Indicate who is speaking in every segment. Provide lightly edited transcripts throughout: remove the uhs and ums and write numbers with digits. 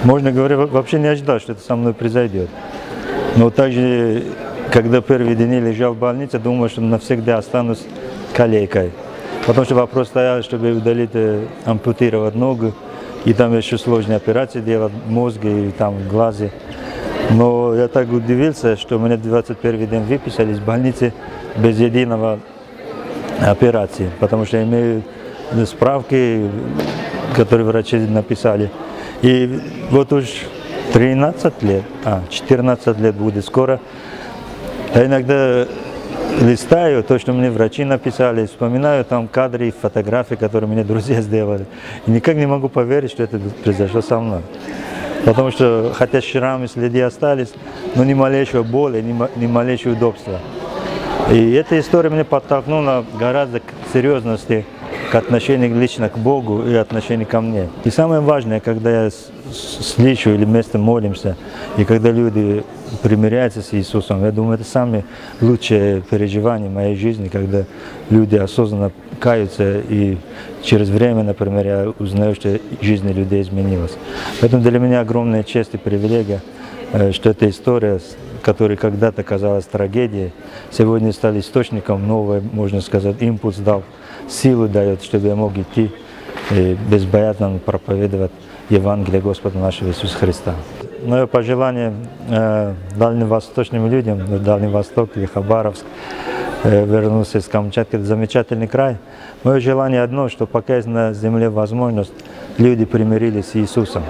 Speaker 1: Можно говорить, вообще не ожидал, что это со мной произойдет. Но также, когда первые дни лежал в больнице, думал, что навсегда останусь калекой. Потому что вопрос стоял, чтобы удалить, ампутировать ногу. И там еще сложные операции делать, мозг и там в глазе. Но я так удивился, что меня 21 день выписали из больницы без единого операции. Потому что я имею справки, которые врачи написали. И вот уж 13 лет, 14 лет будет скоро. Я иногда листаю то, что мне врачи написали, вспоминаю там кадры и фотографии, которые мне друзья сделали. И никак не могу поверить, что это произошло со мной. Потому что, хотя шрамы, следы остались, но ни малейшего боли, ни малейшего удобства. И эта история меня подтолкнула гораздо к серьезности, к отношению лично к Богу и отношению ко мне. И самое важное, когда я слышу или вместе молимся, и когда люди примиряются с Иисусом, я думаю, это самое лучшее переживание в моей жизни, когда люди осознанно каются, и через время, например, я узнаю, что жизнь людей изменилась. Поэтому для меня огромная честь и привилегия, что эта история, которая когда-то казалась трагедией, сегодня стала источником нового, можно сказать, импульс дал, силу дает, чтобы я мог идти и безбоязненно проповедовать Евангелие Господа нашего Иисуса Христа. Мое пожелание дальневосточным людям, на Дальний Восток или Хабаровск, вернулся из Камчатки, это замечательный край. Мое желание одно, что пока есть на земле возможность, люди примирились с Иисусом.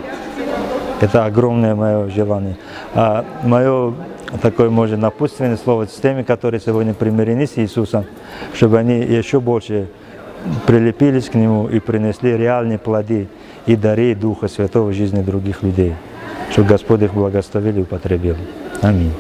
Speaker 1: Это огромное мое желание. А мое такое, может, напутственное слово с теми, которые сегодня примирены с Иисусом, чтобы они еще больше прилепились к Нему и принесли реальные плоды и дары Духа Святого в жизни других людей, чтобы Господь их благословил и употребил. Аминь.